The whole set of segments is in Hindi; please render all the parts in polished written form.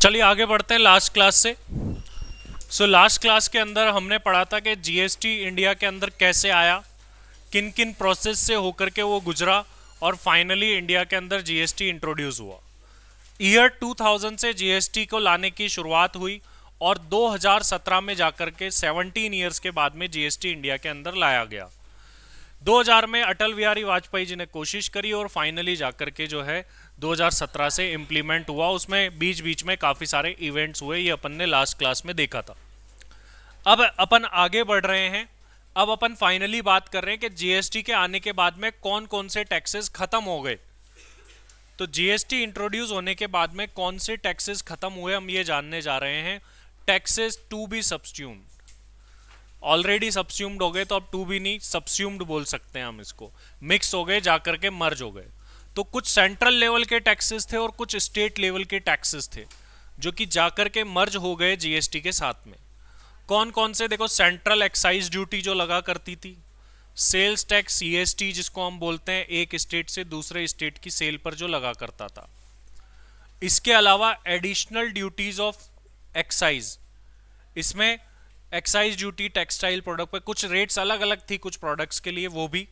चलिए आगे बढ़ते हैं लास्ट क्लास से। लास्ट क्लास के अंदर हमने पढ़ा था कि जीएसटी इंडिया के अंदर कैसे आया, किन किन प्रोसेस से होकर के वो गुजरा और फाइनली इंडिया के अंदर जीएसटी इंट्रोड्यूस हुआ। ईयर 2000 से जीएसटी को लाने की शुरुआत हुई और 2017 में जाकर के 17 ईयर्स के बाद में जीएसटी इंडिया के अंदर लाया गया। 2000 में अटल बिहारी वाजपेयी जी ने कोशिश करी और फाइनली जाकर के जो है 2017 से इम्प्लीमेंट हुआ। उसमें बीच बीच में काफ़ी सारे इवेंट्स हुए, ये अपन ने लास्ट क्लास में देखा था। अब अपन आगे बढ़ रहे हैं। अब अपन फाइनली बात कर रहे हैं कि जीएसटी के आने के बाद में कौन कौन से टैक्सेस खत्म हो गए। तो जीएसटी इंट्रोड्यूस होने के बाद में कौन से टैक्सेस खत्म हुए हम ये जानने जा रहे हैं। Taxes to be subsumed, already subsumed हो गए तो अब टू बी नहीं सब्स्यूम्ड बोल सकते हैं हम इसको, मिक्स हो गए जाकर के मर्ज हो गए। तो कुछ सेंट्रल लेवल के टैक्सेस थे और कुछ स्टेट लेवल के टैक्सेस थे जो कि जाकर के मर्ज हो गए जीएसटी के साथ में। कौन कौन से, देखो सेंट्रल एक्साइज ड्यूटी जो लगा करती थी, सेल्स टैक्स सीएसटी जिसको हम बोलते हैं, एक स्टेट से दूसरे स्टेट की सेल पर जो लगा करता था। इसके अलावा एडिशनल ड्यूटीज ऑफ एक्साइज, इसमें एक्साइज ड्यूटी टेक्सटाइल प्रोडक्ट पे कुछ रेट्स अलग अलग थी कुछ प्रोडक्ट्स के लिए, वो भी।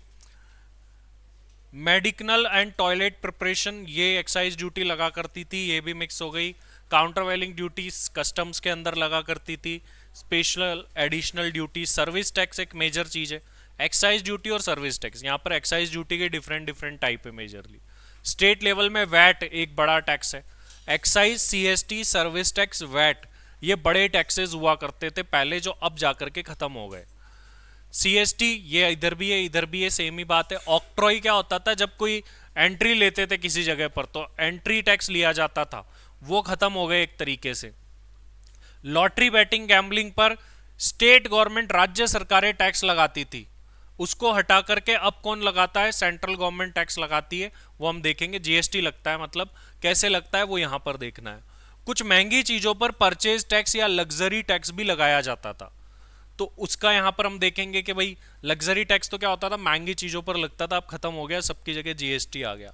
मेडिकल एंड टॉयलेट प्रिपरेशन ये एक्साइज ड्यूटी लगा करती थी, ये भी मिक्स हो गई। काउंटर वैलिंग ड्यूटी कस्टम्स के अंदर लगा करती थी। Special additional duty, service tax एक मेजर चीज है। एक्साइज ड्यूटी और सर्विस टैक्स, यहाँ पर एक्साइज ड्यूटी के डिफरेंट डिफरेंट टाइप है मेजरली। स्टेट लेवल में वैट एक बड़ा टैक्स है। Excise, CST, service tax, VAT ये बड़े टैक्सेस हुआ करते थे पहले, जो अब जाकर के खत्म हो गए। सीएसटी ये इधर भी है इधर भी है, सेम ही बात है। ऑक्ट्रॉय क्या होता था, जब कोई एंट्री लेते थे किसी जगह पर तो एंट्री टैक्स लिया जाता था, वो खत्म हो गए एक तरीके से। लॉटरी बैटिंग गैम्बलिंग पर स्टेट गवर्नमेंट, राज्य सरकारें टैक्स लगाती थी, उसको हटा करके अब कौन लगाता है, सेंट्रल गवर्नमेंट टैक्स लगाती है। वो हम देखेंगे। जीएसटी लगता है, मतलब कैसे लगता है वो यहां पर देखना है। कुछ महंगी चीजों पर परचेज टैक्स या लग्जरी टैक्स भी लगाया जाता था, तो उसका यहां पर हम देखेंगे कि भाई लग्जरी टैक्स तो क्या होता था, महंगी चीजों पर लगता था, अब खत्म हो गया, सबकी जगह जीएसटी आ गया।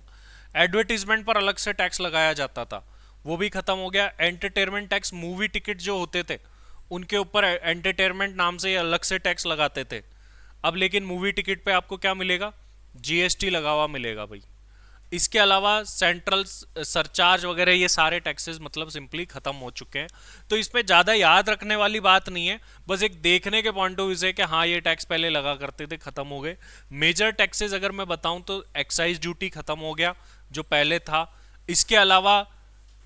एडवर्टीजमेंट पर अलग से टैक्स लगाया जाता था, वो भी खत्म हो गया। एंटरटेनमेंट टैक्स, मूवी टिकट जो होते थे उनके ऊपर एंटरटेनमेंट नाम से अलग से टैक्स लगाते थे। अब लेकिन मूवी टिकट पे आपको क्या मिलेगा, जीएसटी लगा हुआ मिलेगा भाई। इसके अलावा सेंट्रल सरचार्ज वगैरह ये सारे टैक्सेस मतलब सिंपली खत्म हो चुके हैं। तो इस पे ज़्यादा याद रखने वाली बात नहीं है, बस एक देखने के पॉइंट ऑफ व्यू से कि हाँ ये टैक्स पहले लगा करते थे, खत्म हो गए। मेजर टैक्सेस अगर मैं बताऊं तो एक्साइज ड्यूटी खत्म हो गया जो पहले था। इसके अलावा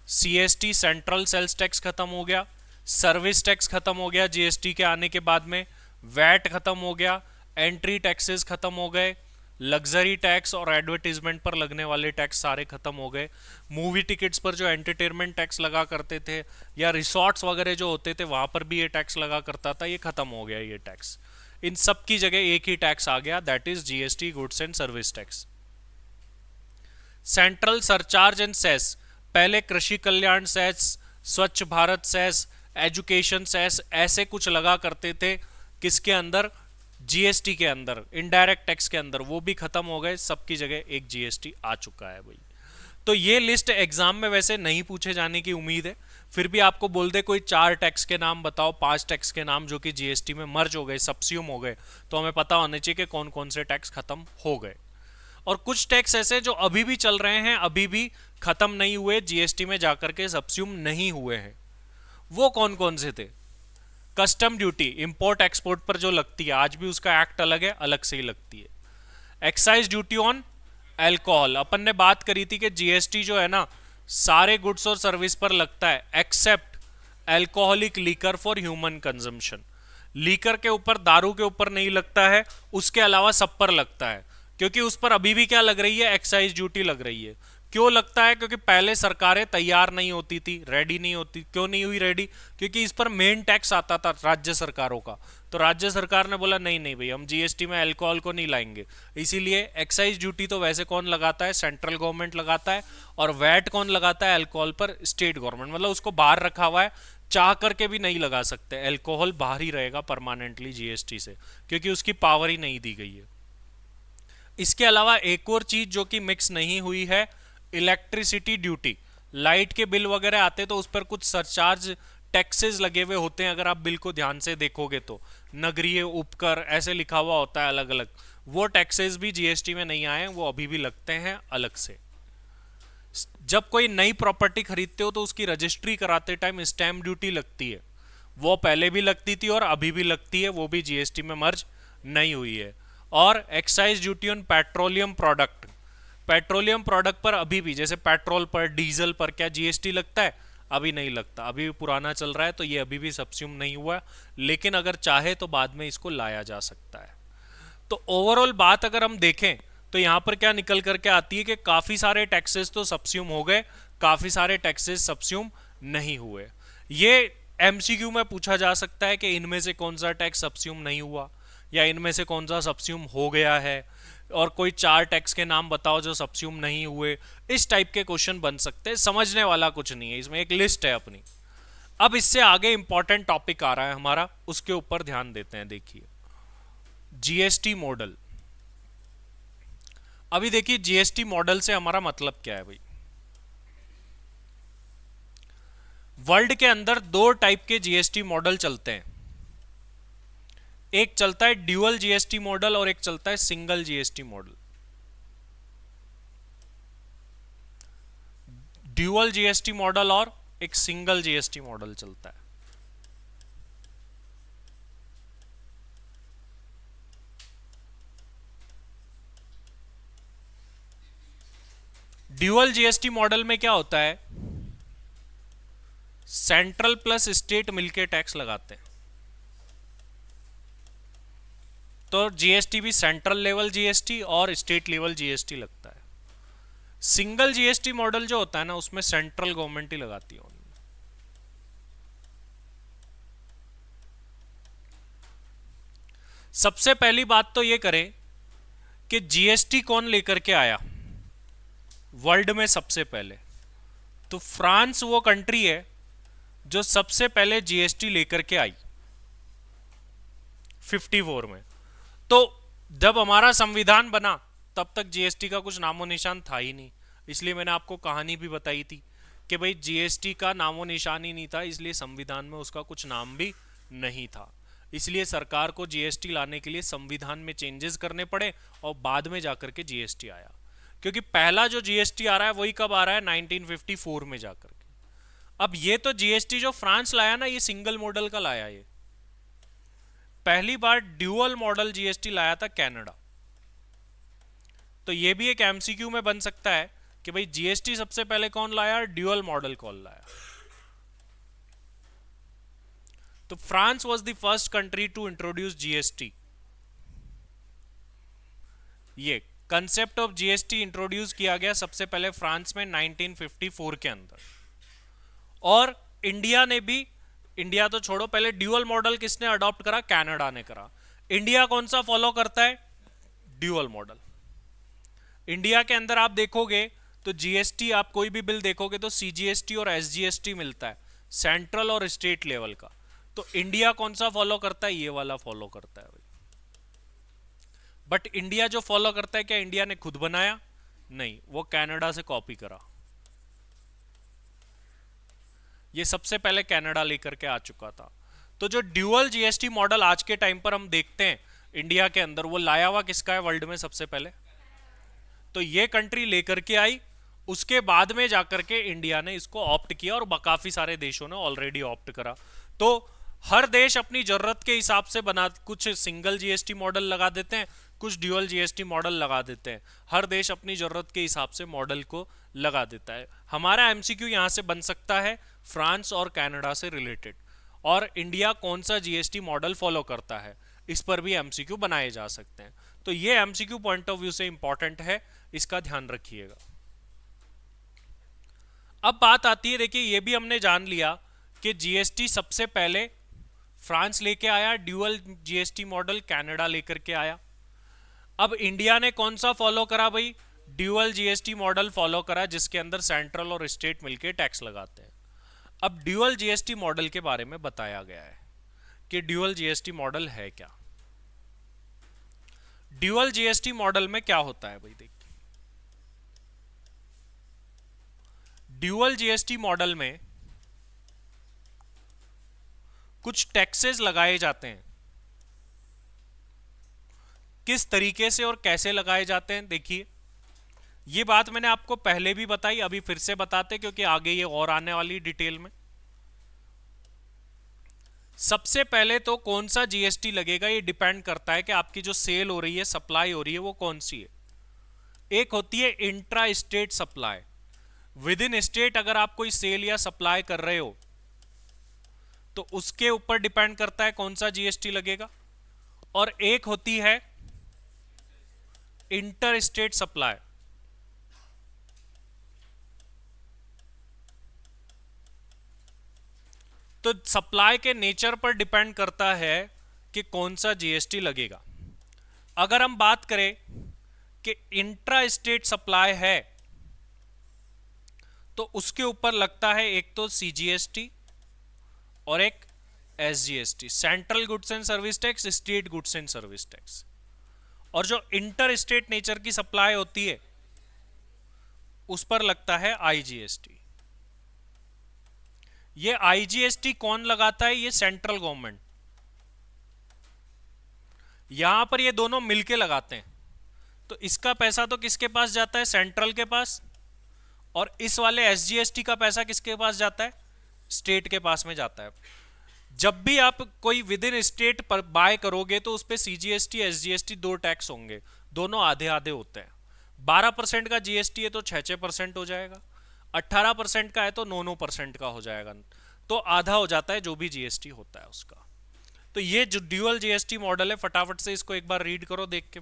सीएसटी सेंट्रल सेल्स टैक्स खत्म हो गया, सर्विस टैक्स खत्म हो गया जीएसटी के आने के बाद में, वैट खत्म हो गया, एंट्री टैक्सेस खत्म हो गए, लग्जरी टैक्स और एडवर्टीजमेंट पर लगने वाले टैक्स सारे खत्म हो गए। मूवी टिकट्स पर जो एंटरटेनमेंट टैक्स लगा करते थे या रिसोर्ट्स वगैरह जो होते थे वहां पर भी ये टैक्स लगा करता था, ये खत्म हो गया ये टैक्स। इन सब की जगह एक ही टैक्स आ गया, that is GST, goods and service tax. Central surcharge and cess, पहले कृषि कल्याण सेस, स्वच्छ भारत सेस, एजुकेशन सेस ऐसे कुछ लगा करते थे किसके अंदर, जीएसटी के अंदर, इनडायरेक्ट टैक्स के अंदर, वो भी खत्म हो गए, सबकी जगह एक जीएसटी आ चुका है भाई। तो ये लिस्ट एग्जाम में वैसे नहीं पूछे जाने की उम्मीद है, फिर भी आपको बोल दे कोई 4 टैक्स के नाम बताओ, 5 टैक्स के नाम जो कि जीएसटी में मर्ज हो गए, सब्स्यूम हो गए, तो हमें पता होना चाहिए कि कौन कौन से टैक्स खत्म हो गए। और कुछ टैक्स ऐसे जो अभी भी चल रहे हैं, अभी भी खत्म नहीं हुए, जीएसटी में जाकर के सब्स्यूम नहीं हुए हैं। वो कौन कौन से थे, कस्टम ड्यूटी इंपोर्ट एक्सपोर्ट पर जो लगती है, आज भी उसका एक्ट अलग है, अलग से ही लगती है। एक्साइज ड्यूटी ऑन अल्कोहल, अपन ने बात करी थी कि जीएसटी जो है ना सारे गुड्स और सर्विस पर लगता है except alcoholic liquor for human consumption. Liquor के ऊपर, दारू के ऊपर नहीं लगता है, उसके अलावा सब पर लगता है, क्योंकि उस पर अभी भी क्या लग रही है, एक्साइज ड्यूटी लग रही है। क्यों लगता है, क्योंकि पहले सरकारें तैयार नहीं होती थी, रेडी नहीं होती। क्यों नहीं हुई रेडी, क्योंकि इस पर मेन टैक्स आता था राज्य सरकारों का, तो राज्य सरकार ने बोला नहीं नहीं भाई हम जीएसटी में अल्कोहल को नहीं लाएंगे। इसीलिए एक्साइज ड्यूटी तो वैसे कौन लगाता है, सेंट्रल गवर्नमेंट लगाता है, और वैट कौन लगाता है अल्कोहल पर, स्टेट गवर्नमेंट, मतलब उसको बाहर रखा हुआ है, चाह करके भी नहीं लगा सकते। अल्कोहल बाहर ही रहेगा परमानेंटली जीएसटी से, क्योंकि उसकी पावर ही नहीं दी गई है। इसके अलावा एक और चीज जो कि मिक्स नहीं हुई है, इलेक्ट्रिसिटी ड्यूटी, लाइट के बिल वगैरह आते तो उस पर कुछ सरचार्ज टैक्सेस लगे हुए होते हैं, अगर आप बिल को ध्यान से देखोगे तो नगरीय उपकर ऐसे लिखा हुआ होता है अलग अलग, वो टैक्सेस भी जीएसटी में नहीं आए, वो अभी भी लगते हैं अलग से। जब कोई नई प्रॉपर्टी खरीदते हो तो उसकी रजिस्ट्री कराते टाइम स्टैम्प ड्यूटी लगती है, वो पहले भी लगती थी और अभी भी लगती है, वो भी जीएसटी में मर्ज नहीं हुई है। और excise duty on petroleum product, petroleum product पर अभी भी जैसे पेट्रोल पर डीजल पर क्या जीएसटी लगता है? अभी नहीं लगता, अभी भी पुराना चल रहा है, तो ये अभी भी सब्स्यूम नहीं हुआ, लेकिन अगर चाहे तो बाद में इसको लाया जा सकता है। तो ओवरऑल बात अगर हम देखें तो यहां पर क्या निकल करके आती है कि काफी सारे टैक्सेस तो सब्स्यूम हो गए, काफी सारे टैक्सेस सब्स्यूम नहीं हुए। ये एमसीक्यू में पूछा जा सकता है कि इनमें से कौन सा टैक्स सब्स्यूम नहीं हुआ या इनमें से कौन सा सब्स्यूम हो गया है, और कोई 4 टैक्स के नाम बताओ जो सब्स्यूम नहीं हुए। इस टाइप के क्वेश्चन बन सकते हैं, समझने वाला कुछ नहीं है, इसमें एक लिस्ट है अपनी। अब इससे आगे इंपॉर्टेंट टॉपिक आ रहा है हमारा, उसके ऊपर ध्यान देते हैं। देखिए जीएसटी मॉडल। अभी देखिए जीएसटी मॉडल से हमारा मतलब क्या है भाई। वर्ल्ड के अंदर 2 टाइप के जीएसटी मॉडल चलते हैं, एक चलता है ड्यूअल जीएसटी मॉडल और एक चलता है single GST model. Dual GST model और एक सिंगल जीएसटी मॉडल चलता है। ड्यूअल जीएसटी मॉडल में क्या होता है, सेंट्रल प्लस स्टेट मिलके टैक्स लगाते हैं, तो जीएसटी भी सेंट्रल लेवल जीएसटी और स्टेट लेवल जीएसटी लगता है। सिंगल जीएसटी मॉडल जो होता है ना, उसमें सेंट्रल गवर्नमेंट ही लगाती है। सबसे पहली बात तो ये करें कि जीएसटी कौन लेकर के आया वर्ल्ड में सबसे पहले। तो फ्रांस वो कंट्री है जो सबसे पहले जीएसटी लेकर के आई 54 में। तो जब हमारा संविधान बना तब तक जीएसटी का कुछ नामो निशान था ही नहीं, इसलिए मैंने आपको कहानी भी बताई थी कि भाई जीएसटी का नामो निशान ही नहीं था, इसलिए संविधान में उसका कुछ नाम भी नहीं था। इसलिए सरकार को जीएसटी लाने के लिए संविधान में चेंजेस करने पड़े और बाद में जाकर के जीएसटी आया। क्योंकि पहला जो जीएसटी आ रहा है वही कब आ रहा है, 1954 में जाकर के। अब ये तो जीएसटी जो फ्रांस लाया ना, ये सिंगल मॉडल का लाया। ये पहली बार ड्यूअल मॉडल जीएसटी लाया था कनाडा। तो ये भी एक एमसीक्यू में बन सकता है कि भाई जीएसटी सबसे पहले कौन लाया, ड्यूअल मॉडल कौन लाया। तो France was the first country to introduce GST. ये कंसेप्ट ऑफ जीएसटी इंट्रोड्यूस किया गया सबसे पहले फ्रांस में 1954 के अंदर। और इंडिया ने भी, इंडिया तो छोड़ो, पहले ड्यूअल मॉडल किसने अडॉप्ट करा, कनाडा ने करा। इंडिया कौन सा फॉलो करता है, ड्यूअल मॉडल। इंडिया के अंदर आप देखोगे तो जीएसटी, आप कोई भी बिल देखोगे तो सीजीएसटी और एसजीएसटी मिलता है, सेंट्रल और स्टेट लेवल का। तो इंडिया कौन सा फॉलो करता है, ये वाला फॉलो करता है भाई। बट इंडिया जो फॉलो करता है, क्या इंडिया ने खुद बनाया, नहीं, वो कनाडा से कॉपी करा। ये सबसे पहले कनाडा लेकर के आ चुका था। तो जो ड्यूअल जीएसटी मॉडल आज के टाइम पर हम देखते हैं इंडिया के अंदर, वो लाया हुआ किसका है वर्ल्ड में सबसे पहले, तो ये कंट्री लेकर के आई। उसके बाद में जाकर के इंडिया ने इसको ऑप्ट किया और काफी सारे देशों ने ऑलरेडी ऑप्ट करा। तो हर देश अपनी जरूरत के हिसाब से बना, कुछ सिंगल जीएसटी मॉडल लगा देते हैं, कुछ ड्यूअल जीएसटी मॉडल लगा देते हैं। हर देश अपनी जरूरत के हिसाब से मॉडल को लगा देता है। हमारा एमसीक्यू यहां से बन सकता है फ्रांस और कनाडा से रिलेटेड, और इंडिया कौन सा जीएसटी मॉडल फॉलो करता है, इस पर भी एमसीक्यू बनाए जा सकते हैं। तो ये एमसीक्यू पॉइंट ऑफ व्यू से इंपॉर्टेंट है, इसका ध्यान रखिएगा। अब बात आती है, देखिए ये भी हमने जान लिया कि जीएसटी सबसे पहले फ्रांस लेके आया, ड्यूअल जीएसटी मॉडल कनाडा लेकर के आया। अब इंडिया ने कौन सा फॉलो करा भाई, ड्यूअल जीएसटी मॉडल फॉलो करा, जिसके अंदर सेंट्रल और स्टेट मिलके टैक्स लगाते हैं। अब ड्यूअल जीएसटी मॉडल के बारे में बताया गया है कि ड्यूअल जीएसटी मॉडल है क्या। ड्यूअल जीएसटी मॉडल में क्या होता है भाई, देखिए ड्यूअल जीएसटी मॉडल में कुछ टैक्सेस लगाए जाते हैं। किस तरीके से और कैसे लगाए जाते हैं, देखिए ये बात मैंने आपको पहले भी बताई, अभी फिर से बताते क्योंकि आगे ये और आने वाली डिटेल में। सबसे पहले तो कौन सा जीएसटी लगेगा ये डिपेंड करता है कि आपकी जो सेल हो रही है, सप्लाई हो रही है, वो कौन सी है। एक होती है intra state supply, with in state अगर आप कोई सेल या सप्लाई कर रहे हो तो उसके ऊपर डिपेंड करता है कौन सा जीएसटी लगेगा। और एक होती है इंटर स्टेट सप्लाई, तो सप्लाई के नेचर पर डिपेंड करता है कि कौन सा जीएसटी लगेगा। अगर हम बात करें कि इंट्रा स्टेट सप्लाई है तो उसके ऊपर लगता है एक तो सीजीएसटी और एक SGST, central goods and service tax, state goods and service tax. और जो इंटर स्टेट नेचर की सप्लाई होती है उस पर लगता है आईजीएसटी। ये आईजीएसटी कौन लगाता है? ये सेंट्रल गवर्नमेंट। यहां पर ये दोनों मिलके लगाते हैं, तो इसका पैसा तो किसके पास जाता है? सेंट्रल के पास। और इस वाले एसजीएसटी का पैसा किसके पास जाता है? स्टेट के पास में जाता है। जब भी आप कोई विद इन स्टेट पर बाय करोगे तो उस पर सीजीएसटी एसजीएसटी दो टैक्स होंगे, दोनों आधे आधे होते हैं। 12% का जीएसटी है तो 6% हो जाएगा, 18% का है तो 9% का हो जाएगा, तो आधा हो जाता है जो भी जीएसटी होता है उसका। तो ये जो ड्यूअल जीएसटी मॉडल है, फटाफट से इसको एक बार रीड करो देख के।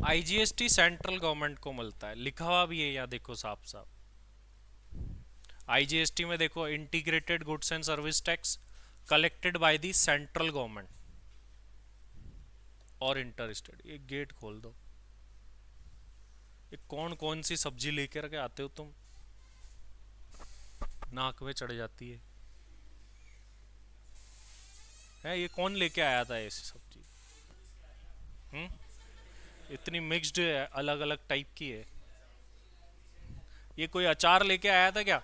आईजीएसटी सेंट्रल गवर्नमेंट को मिलता है, लिखा हुआ भी है यहाँ देखो साफ साफ। आईजीएसटी में देखो, integrated goods and service tax collected by the central government और इंटर स्टेट। एक गेट खोल दो। ये कौन कौन सी सब्जी लेकर के आते हो तुम, नाक में चढ़ जाती है ये कौन लेके आया था ऐसी सब्जी? इतनी मिक्स्ड है, अलग अलग टाइप की है। ये कोई अचार लेके आया था क्या?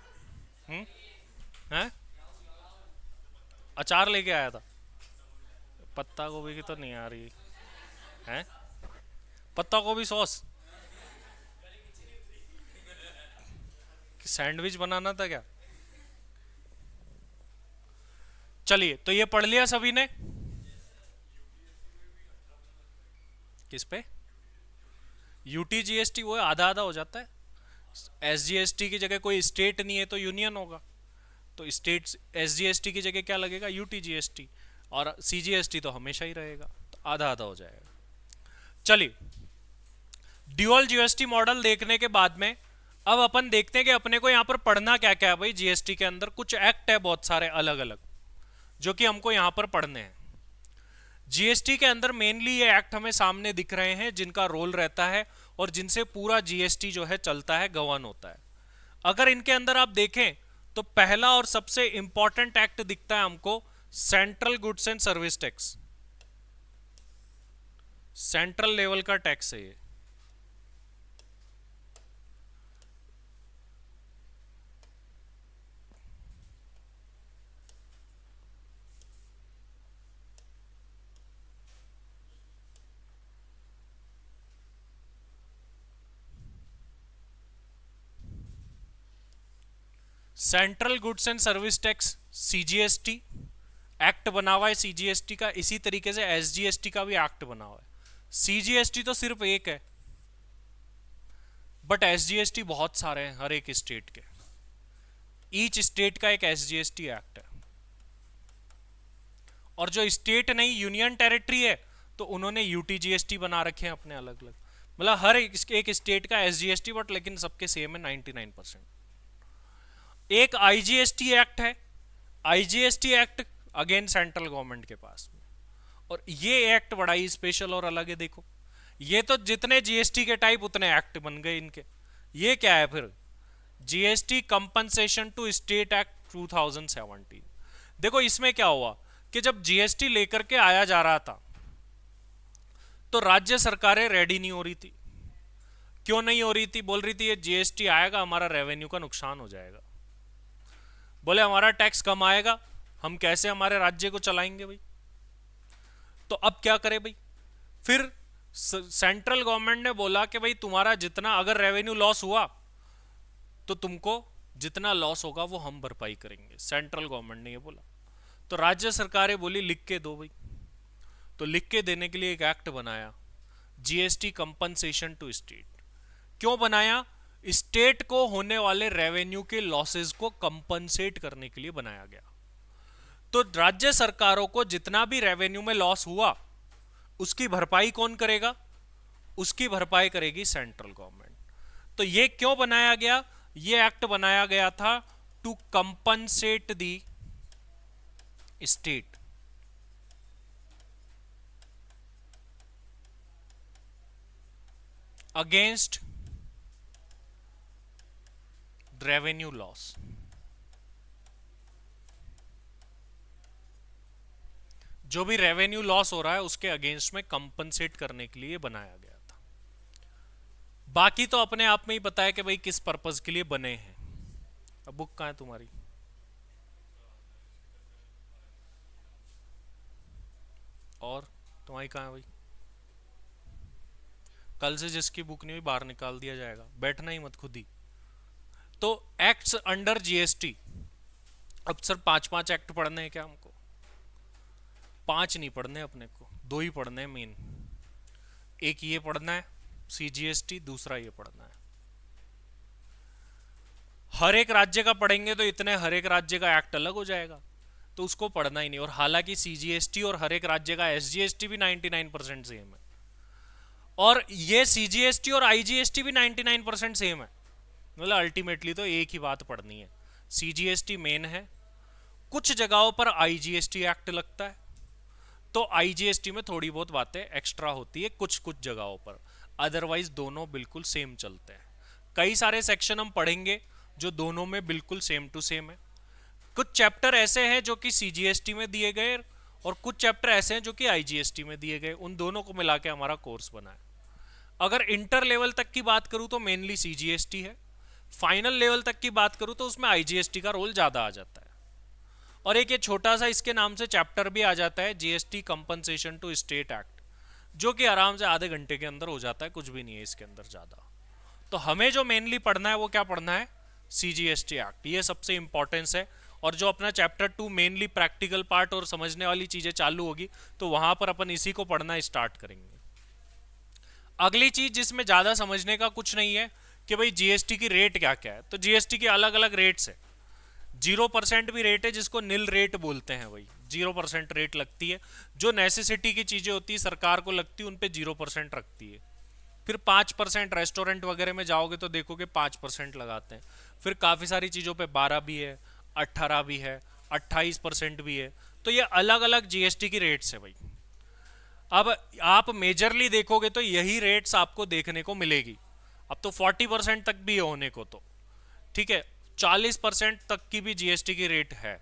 हैं? अचार लेके आया था? पत्ता गोभी की तो नहीं आ रही है। पत्ता गोभी सॉस? सैंडविच बनाना था क्या? चलिए, तो ये पढ़ लिया सभी ने। किस पे? यूटी जीएसटी वो आधा आधा हो जाता है। एसजीएसटी की जगह कोई स्टेट नहीं है तो यूनियन होगा, तो स्टेट एसजीएसटी की जगह क्या लगेगा? UT GST. और सीजीएसटी तो हमेशा ही रहेगा, तो आधा आधा हो जाएगा। चलिए, ड्यूअल जीएसटी मॉडल देखने के बाद में अब अपन देखते हैं कि अपने को यहां पर पढ़ना क्या क्या है। भाई जीएसटी के अंदर कुछ एक्ट है बहुत सारे अलग अलग जो कि हमको यहां पर पढ़ने हैं। जीएसटी के अंदर मेनली ये एक्ट हमें सामने दिख रहे हैं जिनका रोल रहता है और जिनसे पूरा जीएसटी जो है चलता है, गवर्न होता है। अगर इनके अंदर आप देखें तो पहला और सबसे इंपॉर्टेंट एक्ट दिखता है हमको central goods and service tax. Central level का टैक्स है ये। Central goods and service tax CGST act बना हुआ है सीजीएसटी का, इसी तरीके से एसजीएसटी का भी एक्ट बना हुआ है। सीजीएसटी तो सिर्फ एक है, बट एसजीएसटी बहुत सारे हैं हर एक स्टेट के, ईच स्टेट का एक एसजीएसटी एक्ट है। और जो स्टेट नहीं यूनियन टेरिटरी है तो उन्होंने यूटीजीएसटी बना रखे हैं अपने अलग अलग, मतलब हर एक स्टेट का एसजीएसटी, बट लेकिन सबके सेम है 99%। एक आईजीएसटी एक्ट है, IGST act again central government के पास में, और ये एक्ट बड़ा ही स्पेशल और अलग है। देखो ये तो जितने जीएसटी के टाइप उतने एक्ट बन गए इनके। ये क्या है फिर, GST compensation to state act 2017। देखो इसमें क्या हुआ कि जब जीएसटी लेकर के आया जा रहा था तो राज्य सरकारें रेडी नहीं हो रही थी। क्यों नहीं हो रही थी? बोल रही थी ये जीएसटी आएगा हमारा रेवेन्यू का नुकसान हो जाएगा, बोले हमारा टैक्स कम आएगा, हम कैसे हमारे राज्य को चलाएंगे भाई। तो अब क्या करें भाई, फिर सेंट्रल गवर्नमेंट ने बोला कि भाई तुम्हारा जितना अगर रेवेन्यू लॉस हुआ तो तुमको जितना लॉस होगा वो हम भरपाई करेंगे, सेंट्रल गवर्नमेंट ने ये बोला। तो राज्य सरकारें बोली लिख के दो भाई, तो लिख के देने के लिए एक एक्ट बनाया, जीएसटी कंपनसेशन टू स्टेट। क्यों बनाया? स्टेट को होने वाले रेवेन्यू के लॉसेस को कंपनसेट करने के लिए बनाया गया। तो राज्य सरकारों को जितना भी रेवेन्यू में लॉस हुआ उसकी भरपाई कौन करेगा? उसकी भरपाई करेगी सेंट्रल गवर्नमेंट। तो ये क्यों बनाया गया? ये एक्ट बनाया गया था to compensate the state against revenue loss. जो भी रेवेन्यू लॉस हो रहा है उसके अगेंस्ट में कंपनसेट करने के लिए बनाया गया था। बाकी तो अपने आप में ही पता है कि भाई किस पर्पस के लिए बने हैं। अब बुक कहाँ है तुम्हारी? और तुम्हारी कहाँ है भाई? कल से जिसकी बुक नहीं हुई बाहर निकाल दिया जाएगा, बैठना ही मत खुद ही। तो एक्ट्स अंडर जीएसटी, अब सर 5-5 एक्ट पढ़ने हैं क्या हमको? 5 नहीं पढ़ने अपने को, 2 ही पढ़ने हैं मेन। एक ये पढ़ना है सीजीएसटी, दूसरा ये पढ़ना है। हर एक राज्य का पढ़ेंगे तो इतने हर एक राज्य का एक्ट अलग हो जाएगा, तो उसको पढ़ना ही नहीं। और हालांकि सीजीएसटी और हर एक राज्य का एसजीएसटी भी 99% सेम है, और ये सीजीएसटी और आईजीएसटी भी 99% सेम है। मतलब अल्टीमेटली तो एक ही बात पढ़नी है, सीजीएसटी मेन है, कुछ जगहों पर आईजीएसटी एक्ट लगता है, तो आईजीएसटी में थोड़ी बहुत बातें एक्स्ट्रा होती है कुछ कुछ जगहों पर, अदरवाइज दोनों बिल्कुल सेम चलते हैं। कई सारे सेक्शन हम पढ़ेंगे जो दोनों में बिल्कुल सेम टू सेम है। कुछ चैप्टर ऐसे हैं जो कि सीजीएसटी में दिए गए और कुछ चैप्टर ऐसे हैं जो कि आईजीएसटी में दिए गए, उन दोनों को मिला के हमारा कोर्स बना है। अगर इंटर लेवल तक की बात करूं तो मेनली सीजीएसटी है, फाइनल लेवल तक की बात करूं तो उसमें आईजीएसटी का रोल ज्यादा आ जाता है। और एक ये छोटा सा इसके नाम से चैप्टर भी आ जाता है, GST compensation to state act, जो कि आराम से आधे घंटे के अंदर हो जाता है, कुछ भी नहीं है इसके अंदर ज्यादा। तो हमें जो मेनली पढ़ना है वो क्या पढ़ना है? सीजीएसटी एक्ट, ये सबसे इंपॉर्टेंस है। और जो अपना चैप्टर 2 मेनली प्रैक्टिकल पार्ट और समझने वाली चीजें चालू होगी तो वहां पर अपन इसी को पढ़ना स्टार्ट करेंगे। अगली चीज जिसमें ज्यादा समझने का कुछ नहीं है कि भाई जीएसटी की रेट क्या क्या है, तो जीएसटी की अलग अलग रेट्स है। 0% भी रेट है जिसको नील रेट बोलते हैं, वही 0% रेट लगती है। जो नेसेसिटी की चीजें होती है सरकार को लगती है उन पे 0% रखती है। फिर 5% रेस्टोरेंट वगैरह में जाओगे तो देखोगे 5% लगाते हैं। फिर काफी सारी चीजों पे 12 भी है, 18 भी है, 28% भी है। तो ये अलग अलग जीएसटी की रेट्स है भाई। अब आप मेजरली देखोगे तो यही रेट्स आपको देखने को मिलेगी। अब तो 40% तक भी है होने को, तो ठीक है 40% तक की भी जीएसटी की रेट है।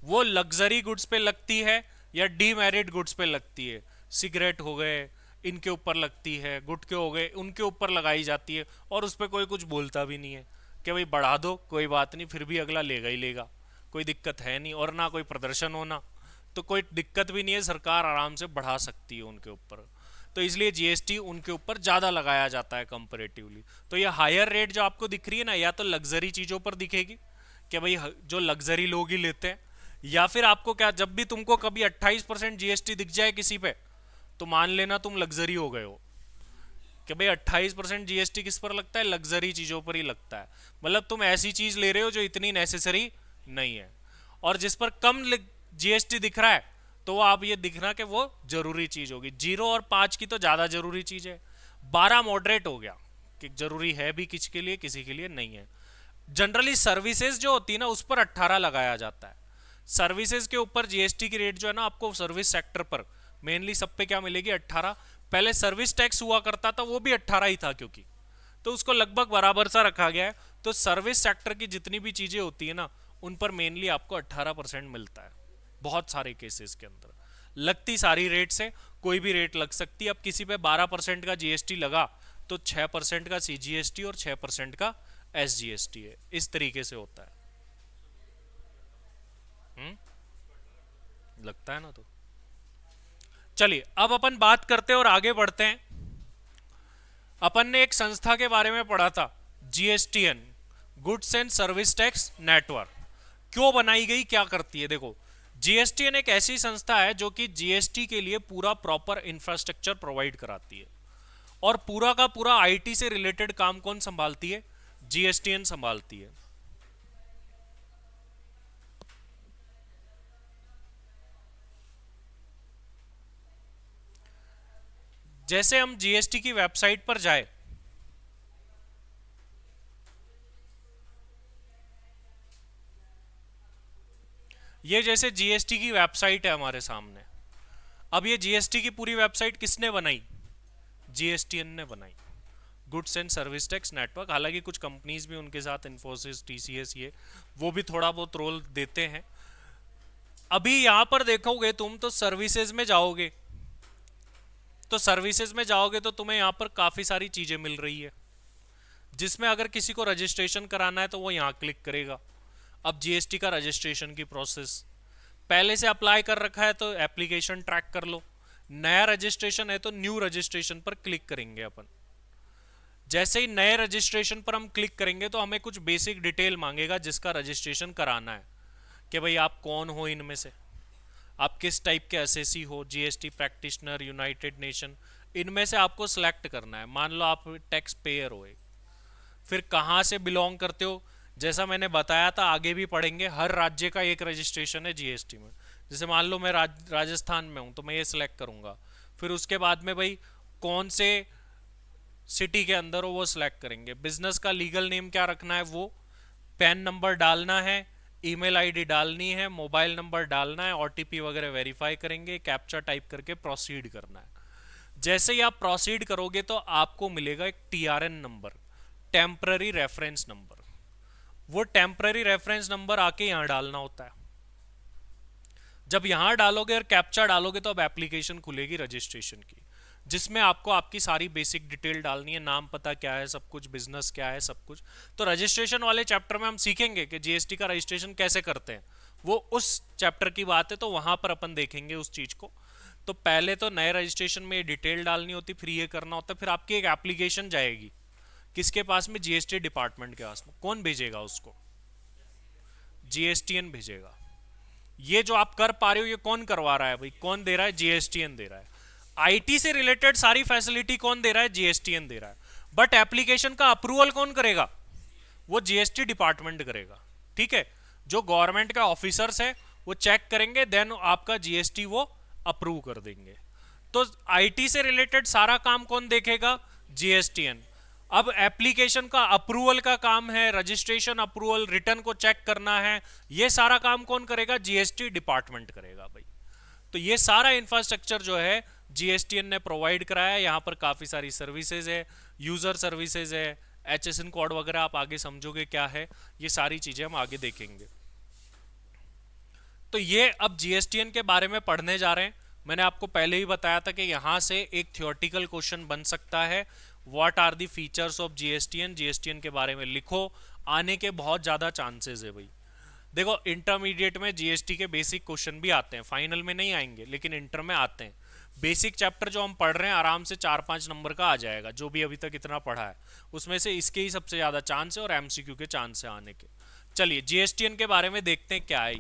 वो लग्जरी गुड्स पे लगती है या डीमेरिट गुड्स पे लगती है। सिगरेट हो गए इनके ऊपर लगती है, गुटके हो गए उनके ऊपर लगाई जाती है, और उस पर कोई कुछ बोलता भी नहीं है कि भाई बढ़ा दो कोई बात नहीं, फिर भी अगला लेगा ही लेगा, कोई दिक्कत है नहीं। और ना कोई प्रदर्शन होना, तो कोई दिक्कत भी नहीं है, सरकार आराम से बढ़ा सकती है उनके ऊपर। तो इसलिए जीएसटी उनके ऊपर ज़्यादा लगाया जाता है कंपेरेटिवली। तो ये हायर रेट जो आपको दिख रही है ना, या तो लग्जरी चीज़ों पर दिखेगी कि भाई जो लग्जरी लोग ही लेते हैं, या फिर आपको क्या, जब भी तुमको कभी 28% जीएसटी दिख जाए किसी पे तो मान लेना तुम लग्जरी हो गए हो, कि भाई 28% जीएसटी किस पर लगता है, लग्जरी चीजों पर ही लगता है। मतलब तुम ऐसी चीज ले रहे हो जो इतनी नेसेसरी नहीं है, और जिस पर कम जीएसटी दिख रहा है तो वो आप ये दिखना कि वो जरूरी चीज होगी। 0 और 5 की तो ज्यादा जरूरी चीज है, 12 मॉडरेट हो गया कि जरूरी है भी किसी के लिए, किसी के लिए नहीं है। जनरली सर्विसेज जो होती है ना उस पर 18 लगाया जाता है। सर्विसेज के ऊपर जीएसटी की रेट जो है ना आपको सर्विस सेक्टर पर मेनली सब पे क्या मिलेगी, 18। पहले सर्विस टैक्स हुआ करता था वो भी 18 ही था, क्योंकि तो उसको लगभग बराबर सा रखा गया है। तो सर्विस सेक्टर की जितनी भी चीजें होती है ना उन पर मेनली आपको 18% मिलता है। बहुत सारे केसेस के अंदर लगती सारी रेट से कोई भी रेट लग सकती है। अब किसी पे 12% का जीएसटी लगा तो 6% का सीजीएसटी और 6% का एसजीएसटी है। इस तरीके से होता है। लगता है ना। तो चलिए अब अपन बात करते हैं और आगे बढ़ते हैं। अपन ने एक संस्था के बारे में पढ़ा था, GSTN, goods and service tax network. क्यों बनाई गई, क्या करती है? देखो, जीएसटीएन एक ऐसी संस्था है जो कि जीएसटी के लिए पूरा प्रॉपर इंफ्रास्ट्रक्चर प्रोवाइड कराती है, और पूरा का पूरा आईटी से रिलेटेड काम कौन संभालती है? जीएसटीएन संभालती है। जैसे हम जीएसटी की वेबसाइट पर जाए, ये जैसे जीएसटी की वेबसाइट है हमारे सामने। अब ये जीएसटी की पूरी वेबसाइट किसने बनाई? जीएसटीएन ने बनाई, goods and service tax network. हालांकि कुछ कंपनीज भी उनके साथ, इन्फोसिस, टीसीएस, ये वो भी थोड़ा बहुत रोल देते हैं। अभी यहां पर देखोगे तुम तो सर्विसेज में जाओगे, तो सर्विसेज में जाओगे तो तुम्हें यहां पर काफी सारी चीजें मिल रही है, जिसमें अगर किसी को रजिस्ट्रेशन कराना है तो वो यहां क्लिक करेगा। अब जीएसटी का रजिस्ट्रेशन की प्रोसेस, पहले से अप्लाई कर रखा है तो एप्लीकेशन ट्रैक कर लो, नया रजिस्ट्रेशन है तो न्यू रजिस्ट्रेशन पर क्लिक करेंगे अपन। जैसे ही नए रजिस्ट्रेशन पर हम क्लिक करेंगे तो हमें कुछ बेसिक डिटेल मांगेगा जिसका रजिस्ट्रेशन कराना है, कि भाई आप कौन हो इनमें से, आप किस टाइप के एसएससी हो, जीएसटी प्रैक्टिशनर, यूनाइटेड नेशन, इनमें से आपको सिलेक्ट करना है। मान लो आप टैक्स पेयर हो। फिर कहाँ से बिलोंग करते हो, जैसा मैंने बताया था, आगे भी पढ़ेंगे, हर राज्य का एक रजिस्ट्रेशन है जीएसटी में। जैसे मान लो मैं राजस्थान में हूँ तो मैं ये सिलेक्ट करूँगा। फिर उसके बाद में भाई कौन से सिटी के अंदर हो वो सिलेक्ट करेंगे। बिजनेस का लीगल नेम क्या रखना है, वो पैन नंबर डालना है, ईमेल आईडी डालनी है, मोबाइल नंबर डालना है, ओटीपी वगैरह वेरीफाई करेंगे, कैप्चा टाइप करके प्रोसीड करना है। जैसे ही आप प्रोसीड करोगे तो आपको मिलेगा एक TRN number, temporary reference number. वो टेम्पररी रेफरेंस नंबर आके यहां डालना होता है। जब यहां डालोगे और कैप्चा डालोगे तो अब एप्लीकेशन खुलेगी रजिस्ट्रेशन की, जिसमें आपको आपकी सारी बेसिक डिटेल डालनी है, नाम पता क्या है, सब कुछ, बिजनेस क्या है, सब कुछ। तो रजिस्ट्रेशन वाले चैप्टर में हम सीखेंगे कि जीएसटी का रजिस्ट्रेशन कैसे करते हैं, वो उस चैप्टर की बात है, तो वहां पर अपन देखेंगे उस चीज को। तो पहले तो नए रजिस्ट्रेशन में डिटेल डालनी होती, फिर ये करना होता है, फिर आपकी एक एप्लीकेशन जाएगी किसके पास में? जीएसटी डिपार्टमेंट के पास में। कौन भेजेगा उसको? जीएसटीएन भेजेगा। ये जो आप कर पा रहे हो ये कौन करवा रहा है भाई? कौन दे रहा है? जीएसटीएन दे रहा है। आईटी से रिलेटेड सारी फैसिलिटी कौन दे रहा है? जीएसटीएन दे रहा है। बट एप्लीकेशन का अप्रूवल कौन करेगा? वो जीएसटी डिपार्टमेंट करेगा। ठीक है, जो गवर्नमेंट का ऑफिसर्स है वो चेक करेंगे, देन आपका जीएसटी वो अप्रूव कर देंगे। तो आईटी से रिलेटेड सारा काम कौन देखेगा? जीएसटीएन। अब एप्लीकेशन का अप्रूवल का काम है, रजिस्ट्रेशन अप्रूवल, रिटर्न को चेक करना है, ये सारा काम कौन करेगा? जीएसटी डिपार्टमेंट करेगा भाई। तो ये सारा इंफ्रास्ट्रक्चर जो है जीएसटीएन ने प्रोवाइड कराया है। यहाँ पर काफी सारी सर्विसेज है, यूजर सर्विसेज है, एचएसएन कोड वगैरह आप आगे समझोगे क्या है, ये सारी चीजें हम आगे देखेंगे। तो ये अब जीएसटीएन के बारे में पढ़ने जा रहे हैं। मैंने आपको पहले ही बताया था कि यहां से एक थियोरेटिकल क्वेश्चन बन सकता है, what are the features of GSTN, GSTN के बारे में लिखो। आने के बहुत ज्यादा चांसेस है भाई। देखो, इंटरमीडिएट में जीएसटी के बेसिक क्वेश्चन भी आते हैं, फाइनल में नहीं आएंगे लेकिन इंटर में आते हैं। बेसिक चैप्टर जो हम पढ़ रहे हैं आराम से 4-5 नंबर का आ जाएगा, जो भी अभी तक इतना पढ़ा है उसमें से इसके ही सबसे ज्यादा चांस है, और एमसीक्यू के चांस है आने के। चलिए जीएसटीएन के बारे में देखते हैं क्या है।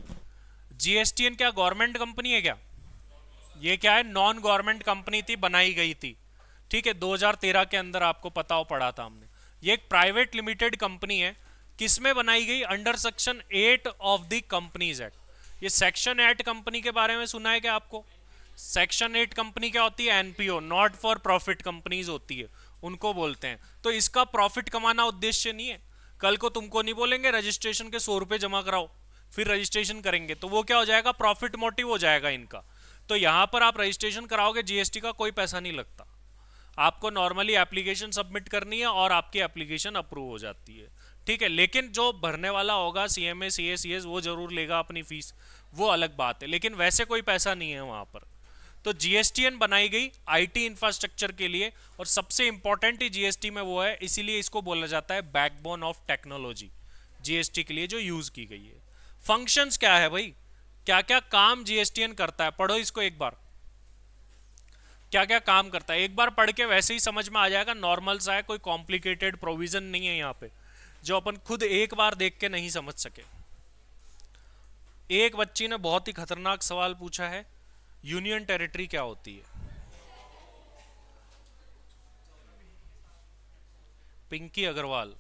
जीएसटीएन क्या गवर्नमेंट कंपनी है क्या? ये क्या है? नॉन गवर्नमेंट कंपनी थी, बनाई गई थी, ठीक है, 2013 के अंदर आपको पता हो, पढ़ा था हमने। ये एक प्राइवेट लिमिटेड कंपनी है, किसमें बनाई गई? Under section 8 of the companies act. ये सेक्शन 8 कंपनी के बारे में सुना है क्या आपको? सेक्शन 8 कंपनी क्या होती है? NPO, not for profit companies होती है, उनको बोलते हैं। तो इसका प्रॉफिट कमाना उद्देश्य नहीं है। कल को तुमको नहीं बोलेंगे रजिस्ट्रेशन के 100 रुपए जमा कराओ, फिर रजिस्ट्रेशन करेंगे, तो वो क्या हो जाएगा? प्रॉफिट मोटिव हो जाएगा इनका। तो यहां पर आप रजिस्ट्रेशन कराओगे, जीएसटी का कोई पैसा नहीं लगता। आपको नॉर्मली एप्लीकेशन सबमिट करनी है और आपकी एप्लीकेशन अप्रूव हो जाती है, ठीक है। लेकिन जो भरने वाला होगा सीएमए सीएस वो जरूर लेगा अपनी फीस, वो अलग बात है, लेकिन वैसे कोई पैसा नहीं है वहां पर। तो जीएसटीएन बनाई गई आईटी इंफ्रास्ट्रक्चर के लिए, और सबसे इंपॉर्टेंट ही जीएसटी में वो है, इसीलिए इसको बोला जाता है बैकबोन ऑफ टेक्नोलॉजी, जीएसटी के लिए जो यूज की गई है। फंक्शंस क्या है भाई, क्या क्या काम जीएसटीएन करता है? पढ़ो इसको एक बार, क्या क्या काम करता है। एक बार पढ़ के वैसे ही समझ में आ जाएगा, नॉर्मल सा है, कोई कॉम्प्लिकेटेड प्रोविजन नहीं है यहाँ पे जो अपन खुद एक बार देख के नहीं समझ सके। एक बच्ची ने बहुत ही खतरनाक सवाल पूछा है, यूनियन टेरिटरी क्या होती है? पिंकी अग्रवाल,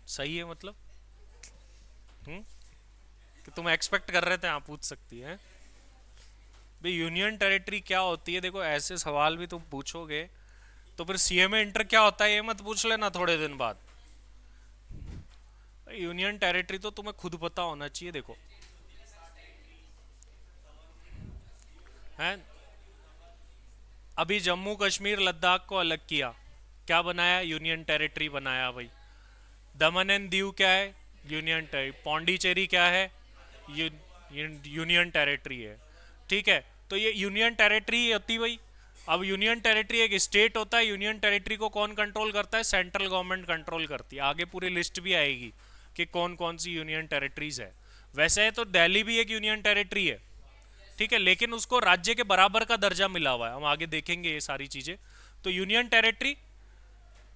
सही है मतलब? कि तुम एक्सपेक्ट कर रहे थे आप पूछ सकती है भाई यूनियन टेरिटरी क्या होती है? देखो ऐसे सवाल भी तुम पूछोगे तो फिर सीएमए इंटर क्या होता है ये मत पूछ लेना थोड़े दिन बाद। यूनियन टेरिटरी तो तुम्हें खुद पता होना चाहिए। देखो है, अभी जम्मू कश्मीर लद्दाख को अलग किया, क्या बनाया? यूनियन टेरिटरी बनाया भाई। दमन एंड दीव क्या है? Union territory. पौंडीचेरी क्या है? यूनियन टेरिटरी है, ठीक है। तो ये यूनियन टेरिटरी होती भाई। अब यूनियन टेरिटरी एक स्टेट होता है, यूनियन टेरिटरी को कौन कंट्रोल करता है? सेंट्रल गवर्नमेंट कंट्रोल करती है। आगे पूरी लिस्ट भी आएगी कि कौन कौन सी यूनियन टेरिटरीज है। वैसे है तो दिल्ली भी एक यूनियन टेरिटरी है, ठीक है, लेकिन उसको राज्य के बराबर का दर्जा मिला हुआ है, हम आगे देखेंगे ये सारी चीजें। तो यूनियन टेरिटरी